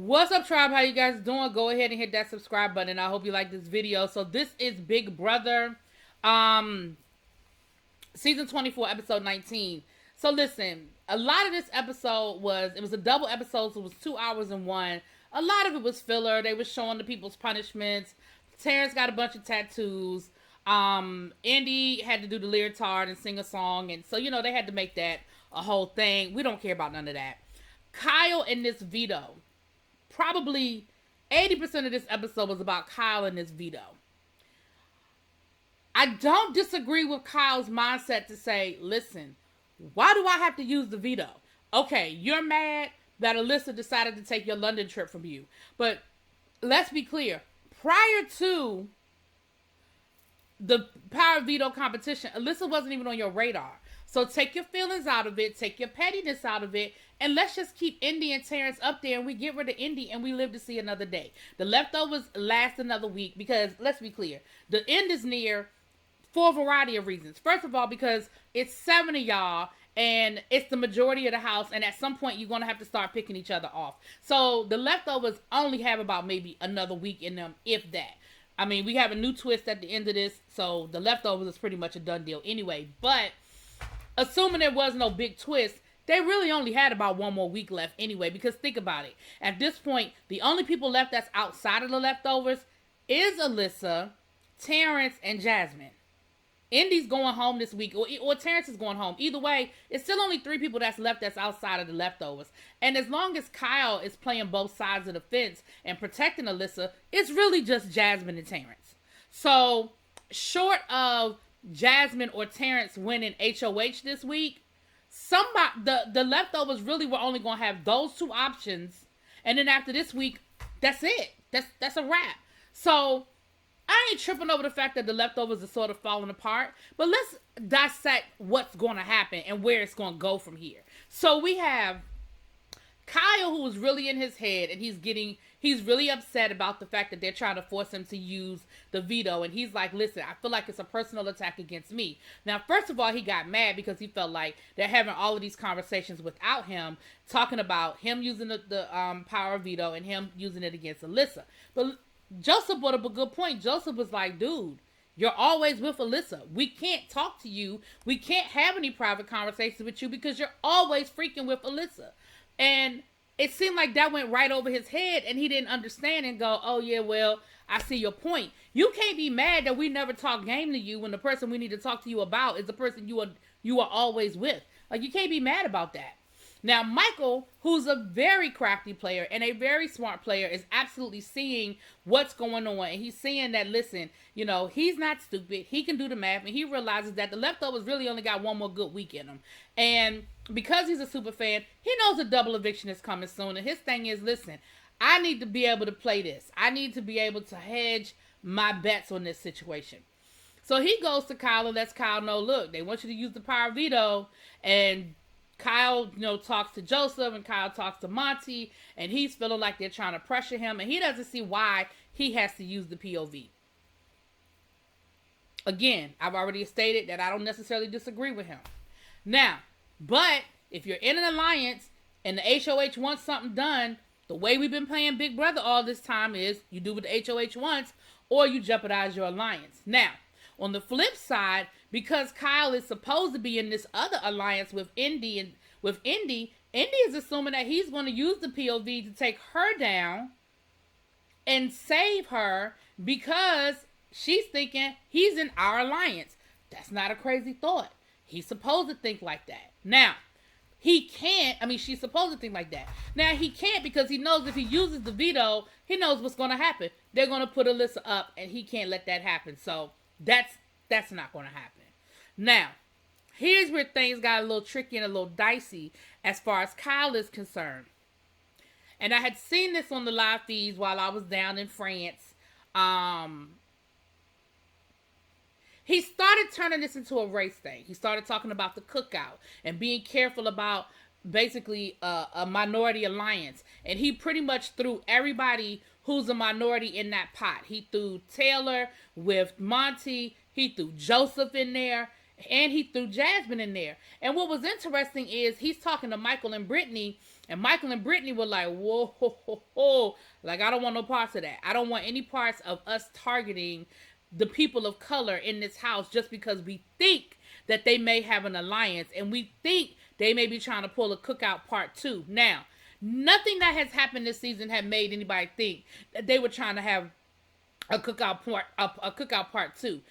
What's up, tribe? How you guys doing? Go ahead and hit that subscribe button. I hope you like this video. So this is Big Brother, season 24, episode 19. So listen, a lot of this episode was a double episode, so it was 2 hours in one. A lot of it was filler. They were showing the people's punishments. Terrence got a bunch of tattoos. Indy had to do the leotard and sing a song, and so they had to make that a whole thing. We don't care about none of that. Kyle and this veto. Probably 80% of this episode was about Kyle and this veto. I don't disagree with Kyle's mindset to say, listen, why do I have to use the veto? Okay, you're mad that Alyssa decided to take your London trip from you. But let's be clear. Prior to the power veto competition, Alyssa wasn't even on your radar. So take your feelings out of it, take your pettiness out of it, and let's just keep Indy and Terrence up there, and we get rid of Indy, and we live to see another day. The leftovers last another week, because let's be clear, the end is near for a variety of reasons. First of all, because it's 7 of y'all, and it's the majority of the house, and at some point you're going to have to start picking each other off. So the leftovers only have about maybe another week in them, if that. I mean, we have a new twist at the end of this, so the leftovers is pretty much a done deal anyway, but assuming there was no big twist, they really only had about 1 more week left anyway, because think about it. At this point, the only people left that's outside of the leftovers is Alyssa, Terrence, and Jasmine. Indy's going home this week, or Terrence is going home. Either way, it's still only 3 people that's left that's outside of the leftovers. And as long as Kyle is playing both sides of the fence and protecting Alyssa, it's really just Jasmine and Terrence. So, short of Jasmine or Terrence winning HOH this week, the leftovers really were only going to have those 2 options, and then after this week, that's it. That's a wrap. So I ain't tripping over the fact that the leftovers are sort of falling apart, but let's dissect what's going to happen and where it's going to go from here. So we have Kyle, who is really in his head, and he's really upset about the fact that they're trying to force him to use the veto. And he's like, listen, I feel like it's a personal attack against me. Now, first of all, he got mad because he felt like they're having all of these conversations without him, talking about him using the power veto and him using it against Alyssa. But Joseph brought up a good point. Joseph was like, dude, you're always with Alyssa. We can't talk to you. We can't have any private conversations with you because you're always freaking with Alyssa. And it seemed like that went right over his head, and he didn't understand and go, oh, yeah, well, I see your point. You can't be mad that we never talk game to you when the person we need to talk to you about is the person you are always with. Like, you can't be mad about that. Now, Michael, who's a very crafty player and a very smart player, is absolutely seeing what's going on. And he's seeing that, listen, he's not stupid. He can do the math, and he realizes that the leftovers really only got 1 more good week in them. And because he's a super fan, he knows a double eviction is coming soon. And his thing is, listen, I need to be able to play this. I need to be able to hedge my bets on this situation. So he goes to Kyle and lets Kyle know, look, they want you to use the power veto. And Kyle, talks to Joseph, and Kyle talks to Monty, and he's feeling like they're trying to pressure him, and he doesn't see why he has to use the POV. Again, I've already stated that I don't necessarily disagree with him. Now, but if you're in an alliance and the HOH wants something done, the way we've been playing Big Brother all this time is you do what the HOH wants, or you jeopardize your alliance. Now, on the flip side, because Kyle is supposed to be in this other alliance with Indy, Indy is assuming that he's going to use the POV to take her down and save her because she's thinking he's in our alliance. That's not a crazy thought. He's supposed to think like that. Now, he can't. She's supposed to think like that. Now, he can't because he knows if he uses the veto, he knows what's going to happen. They're going to put Alyssa up, and he can't let that happen. So that's not going to happen. Now, here's where things got a little tricky and a little dicey as far as Kyle is concerned. And I had seen this on the live feeds while I was down in France. He started turning this into a race thing. He started talking about the cookout and being careful about basically a minority alliance. And he pretty much threw everybody who's a minority in that pot. He threw Taylor with Monty. He threw Joseph in there. And he threw Jasmine in there. And what was interesting is he's talking to Michael and Brittany, and Michael and Brittany were like, whoa, ho, ho, ho. Like, I don't want no parts of that. I don't want any parts of us targeting the people of color in this house just because we think that they may have an alliance and we think they may be trying to pull a Cookout Part 2. Now, nothing that has happened this season had made anybody think that they were trying to have a Cookout Part 2.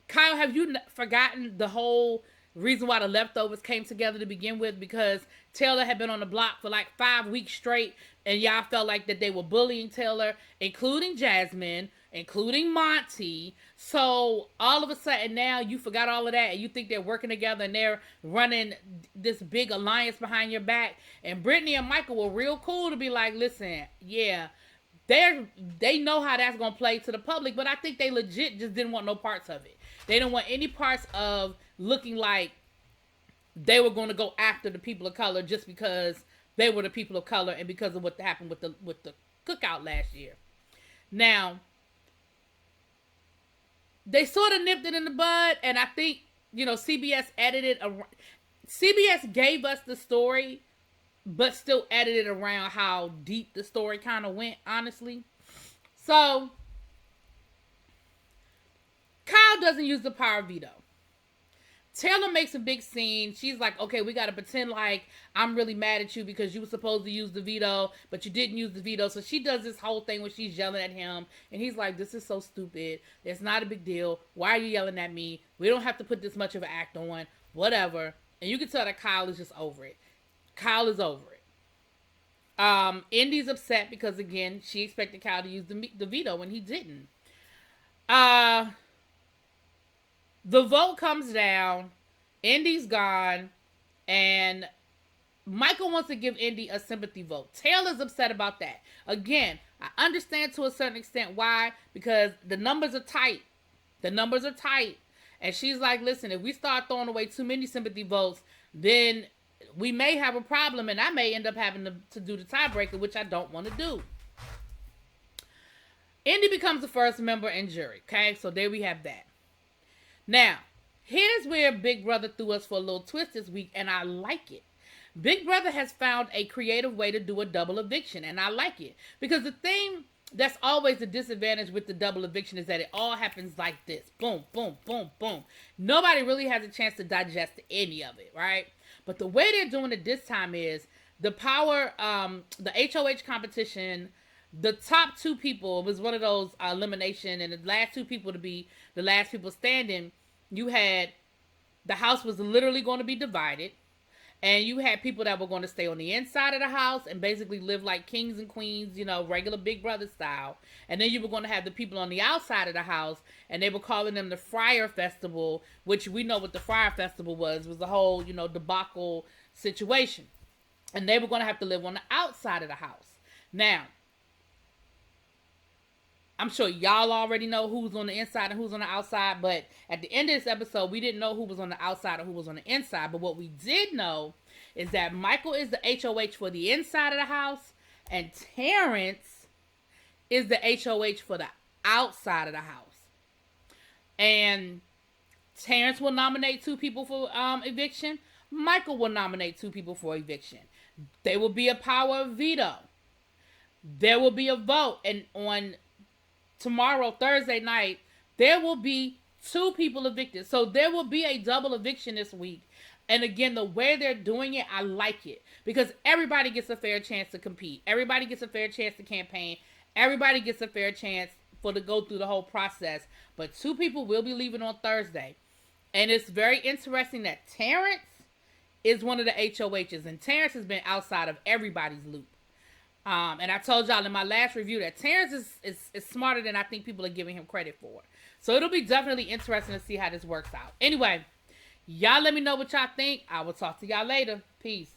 Kyle, have you forgotten the whole reason why the leftovers came together to begin with? Because Taylor had been on the block for like 5 weeks straight, and y'all felt like that they were bullying Taylor, including Jasmine, including Monty. So all of a sudden now you forgot all of that, and you think they're working together and they're running this big alliance behind your back. And Brittany and Michael were real cool to be like, listen, yeah, they know how that's gonna play to the public, but I think they legit just didn't want no parts of it. They didn't want any parts of looking like they were going to go after the people of color just because they were the people of color and because of what happened with the cookout last year. Now, they sort of nipped it in the bud, and I think, CBS gave us the story, but still edited around how deep the story kind of went, honestly. So, Kyle doesn't use the power veto. Taylor makes a big scene. She's like, okay, we got to pretend like I'm really mad at you because you were supposed to use the veto, but you didn't use the veto. So she does this whole thing where she's yelling at him, and he's like, this is so stupid. It's not a big deal. Why are you yelling at me? We don't have to put this much of an act on. Whatever. And you can tell that Kyle is just over it. Kyle is over it. Indy's upset because, again, she expected Kyle to use the veto when he didn't. The vote comes down, Indy's gone, and Michael wants to give Indy a sympathy vote. Taylor's upset about that. Again, I understand to a certain extent why, because the numbers are tight. And she's like, listen, if we start throwing away too many sympathy votes, then we may have a problem, and I may end up having to do the tiebreaker, which I don't want to do. Indy becomes the first member in jury, okay? So there we have that. Now, here's where Big Brother threw us for a little twist this week, and I like it. Big Brother has found a creative way to do a double eviction, and I like it. Because the thing that's always the disadvantage with the double eviction is that it all happens like this. Boom, boom, boom, boom. Nobody really has a chance to digest any of it, right? But the way they're doing it this time is the power, the HOH competition, the top 2 people, it was one of those elimination, and the last 2 people to be the last people standing, you had, the house was literally going to be divided, and you had people that were going to stay on the inside of the house and basically live like kings and queens, regular Big Brother style, and then you were going to have the people on the outside of the house, and they were calling them the Friar Festival, which we know what the Friar Festival was the whole, debacle situation, and they were going to have to live on the outside of the house. Now, I'm sure y'all already know who's on the inside and who's on the outside, but at the end of this episode, we didn't know who was on the outside or who was on the inside. But what we did know is that Michael is the HOH for the inside of the house, and Terrence is the HOH for the outside of the house. And Terrence will nominate 2 people for eviction. Michael will nominate 2 people for eviction. There will be a power of veto. There will be a vote, and on tomorrow, Thursday night, there will be 2 people evicted. So there will be a double eviction this week. And again, the way they're doing it, I like it. Because everybody gets a fair chance to compete. Everybody gets a fair chance to campaign. Everybody gets a fair chance to go through the whole process. But 2 people will be leaving on Thursday. And it's very interesting that Terrence is one of the HOHs. And Terrence has been outside of everybody's loop. And I told y'all in my last review that Terrence is smarter than I think people are giving him credit for. So it'll be definitely interesting to see how this works out. Anyway, y'all let me know what y'all think. I will talk to y'all later. Peace.